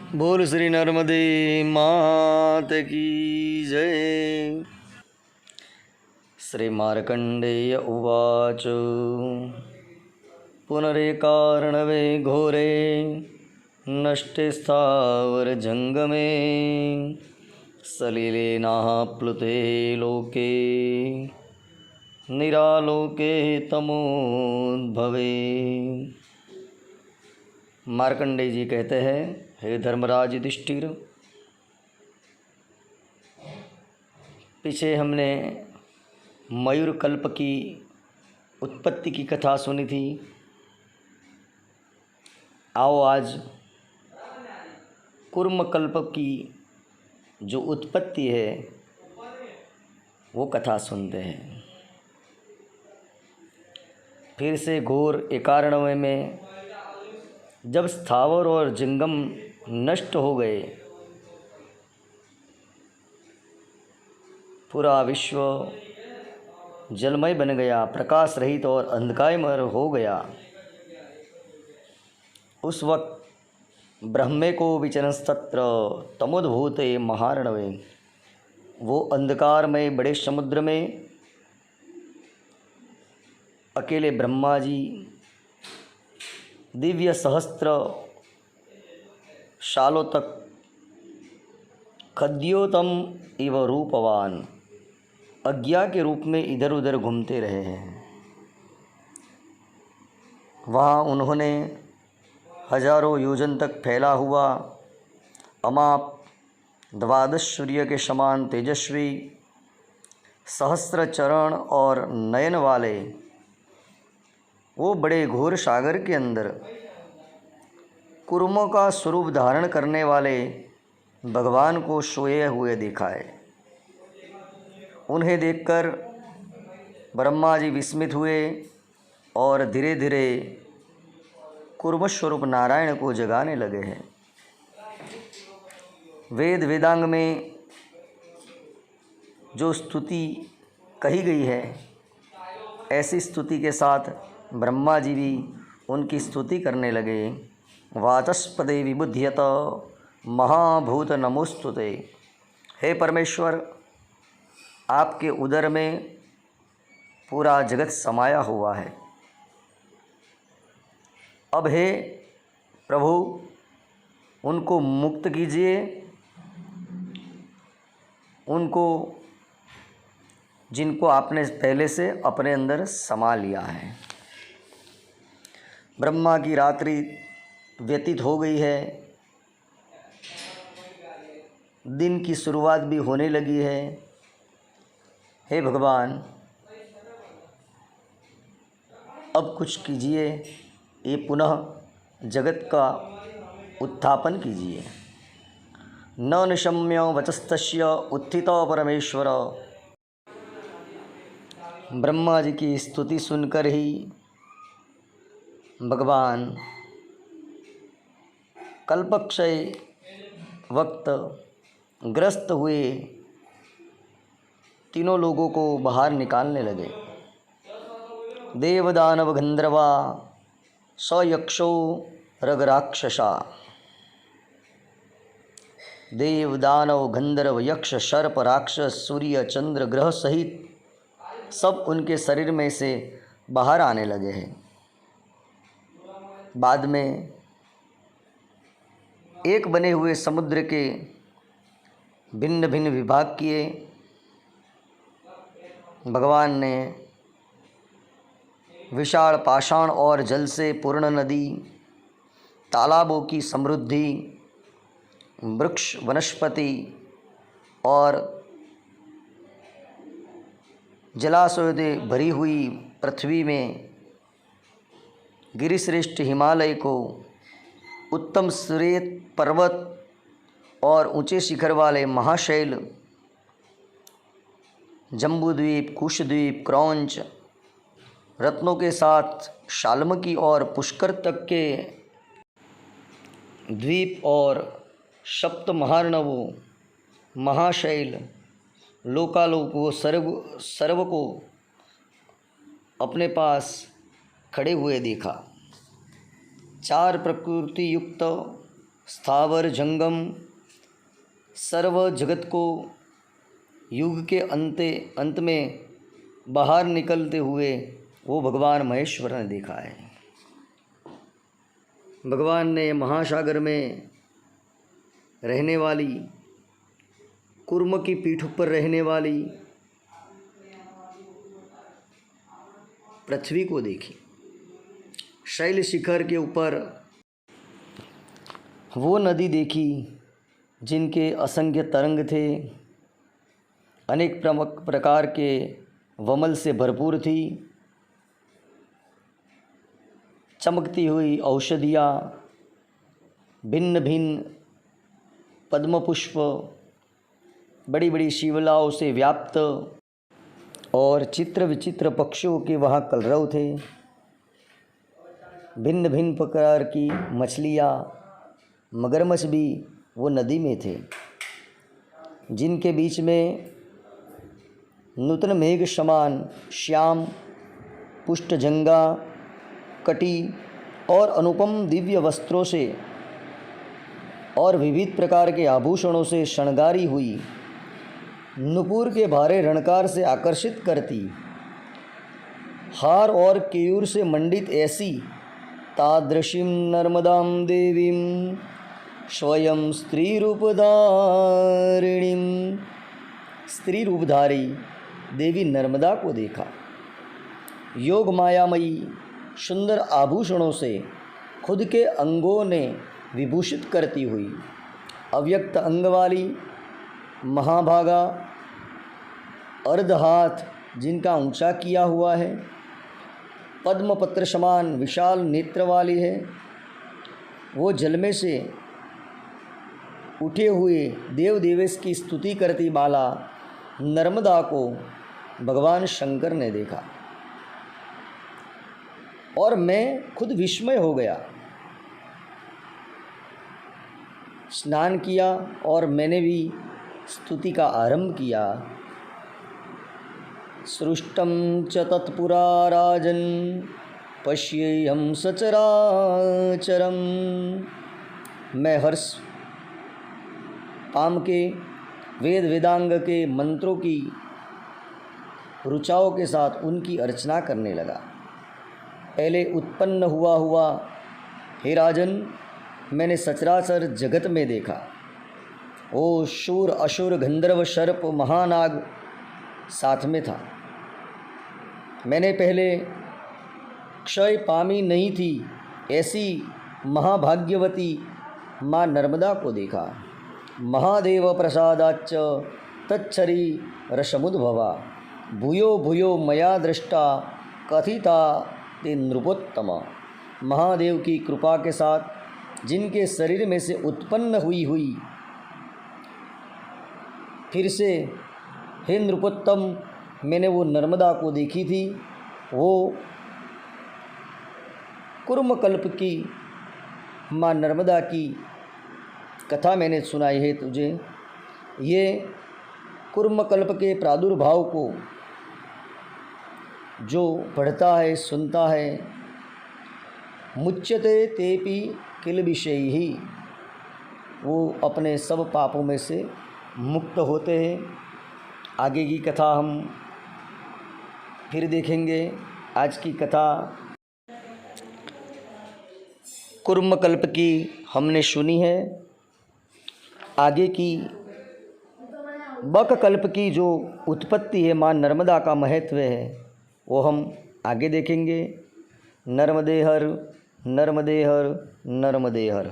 बोल श्री नर्मदे मात की जय। श्री मार्कंडेय उवाच पुनरेकार्णवे घोरे नष्टे स्थावर जंगमे सलिलेनाः प्लुते लोके निरालोके तमोद्भवे। मार्कंडेय जी कहते हैं, हे धर्मराज युधिष्ठिर, पीछे हमने मयूर कल्प की उत्पत्ति की कथा सुनी थी। आओ आज कुर्म कल्प की जो उत्पत्ति है वो कथा सुनते हैं। फिर से घोर एकारणवे में जब स्थावर और जंगम नष्ट हो गए, पूरा विश्व जलमय बन गया, प्रकाश रहित और अंधकारमय हो गया, उस वक्त ब्रह्मे को विचरंस्तत्र तमोद्भूते महार्णवे, वो अंधकारमय बड़े समुद्र में अकेले ब्रह्मा जी दिव्य सहस्त्र सालों तक खद्योतम इव रूपवान अज्ञा के रूप में इधर उधर घूमते रहे हैं। वहाँ उन्होंने हजारों योजन तक फैला हुआ अमाप 12 सूर्य के समान तेजस्वी सहस्त्र चरण और नयन वाले वो बड़े घोर सागर के अंदर कुर्मों का स्वरूप धारण करने वाले भगवान को सोए हुए देखा है। उन्हें देखकर ब्रह्मा जी विस्मित हुए और धीरे धीरे कुर्म स्वरूप नारायण को जगाने लगे हैं। वेद वेदांग में जो स्तुति कही गई है, ऐसी स्तुति के साथ ब्रह्मा जी भी उनकी स्तुति करने लगे। वाचस्पदे विबुध्यत महाभूत नमोस्तुते। हे परमेश्वर, आपके उदर में पूरा जगत समाया हुआ है। अब हे प्रभु, उनको मुक्त कीजिए, उनको जिनको आपने पहले से अपने अंदर समा लिया है। ब्रह्मा की रात्रि व्यतीत हो गई है, दिन की शुरुआत भी होने लगी है। हे भगवान, अब कुछ कीजिए, ये पुनः जगत का उत्थापन कीजिए। न निशम्य वचस्तस्य उत्थित परमेश्वर। ब्रह्मा जी की स्तुति सुनकर ही भगवान कल्पक्षय वक्त ग्रस्त हुए तीनों लोगों को बाहर निकालने लगे। देवदानव गंधर्वा स यक्षो रगराक्षसा। देवदानव गंधर्व यक्ष सर्प राक्षस सूर्य चंद्र ग्रह सहित सब उनके शरीर में से बाहर आने लगे हैं। बाद में एक बने हुए समुद्र के भिन्न भिन्न विभाग किए। भगवान ने विशाल पाषाण और जल से पूर्ण नदी, तालाबों की समृद्धि, वृक्ष वनस्पति और जलाशयों से भरी हुई पृथ्वी में गिरिश्रेष्ठ हिमालय को, उत्तम श्वेत पर्वत और ऊंचे शिखर वाले महाशैल, जम्बूद्वीप, कुशद्वीप, क्रौंच, रत्नों के साथ शाल्मकी और पुष्कर तक के द्वीप और सप्त महार्णवों, महाशैल, लोकालोक वो सर्व को अपने पास खड़े हुए देखा। चार प्रकृति युक्त स्थावर जंगम सर्व जगत को युग के अंत में बाहर निकलते हुए वो भगवान महेश्वर ने देखा है। भगवान ने महासागर में रहने वाली, कुर्म की पीठ पर रहने वाली पृथ्वी को देखी। शैल शिखर के ऊपर वो नदी देखी जिनके असंख्य तरंग थे, अनेक प्रकार के वमल से भरपूर थी, चमकती हुई औषधियाँ, भिन्न भिन्न पद्म पुष्प, बड़ी बड़ी शिवलाओं से व्याप्त, और चित्र विचित्र पक्षियों के वहाँ कलरव थे। भिन्न भिन्न प्रकार की मछलियाँ, मगरमच्छ भी वो नदी में थे, जिनके बीच में नूतन मेघ समान श्याम पुष्टजंगा कटी और अनुपम दिव्य वस्त्रों से और विविध प्रकार के आभूषणों से शृंगारी हुई, नुपुर के भारे रणकार से आकर्षित करती, हार और केयूर से मंडित ऐसी तादृशीं नर्मदां देवीं स्वयं स्त्री रूपधारी देवी नर्मदा को देखा। योग मायामयी सुंदर आभूषणों से खुद के अंगों ने विभूषित करती हुई, अव्यक्त अंग वाली, महाभागा, अर्ध हाथ जिनका ऊंचा किया हुआ है, पद्म पत्र समान विशाल नेत्र वाली है, वो जल में से उठे हुए देव देवेश की स्तुति करती बाला नर्मदा को भगवान शंकर ने देखा और मैं खुद विस्मय हो गया। स्नान किया और मैंने भी स्तुति का आरंभ किया। सृष्टं च तत्पुरा राजन् पश्येयं सचराचरम्। मैं हर्ष पाम के वेद वेदांग के मंत्रों की रुचाओं के साथ उनकी अर्चना करने लगा। पहले उत्पन्न हुआ हे राजन, मैंने सचराचर जगत में देखा। ओ शूर असुर गंधर्व सर्प महानाग साथ में था। मैंने पहले क्षय पामी नहीं थी ऐसी महाभाग्यवती माँ नर्मदा को देखा। महादेव प्रसादाच्च तच्छरी रसमुद्भवा भूयो भूयो मया दृष्टा कथिता ते नृपोत्तम। महादेव की कृपा के साथ जिनके शरीर में से उत्पन्न हुई फिर से हे नृपोत्तम, मैंने वो नर्मदा को देखी थी। वो कुर्मकल्प की माँ नर्मदा की कथा मैंने सुनाई है तुझे। ये कुर्मकल्प के प्रादुर्भाव को जो पढ़ता है, सुनता है, मुच्यते तेपि किल विषयैहि, वो अपने सब पापों में से मुक्त होते हैं। आगे की कथा हम फिर देखेंगे। आज की कथा कुर्मकल्प की हमने सुनी है। आगे की बककल्प की जो उत्पत्ति है, माँ नर्मदा का महत्व है, वो हम आगे देखेंगे। नर्मदे हर, नर्मदे हर, नर्मदे हर।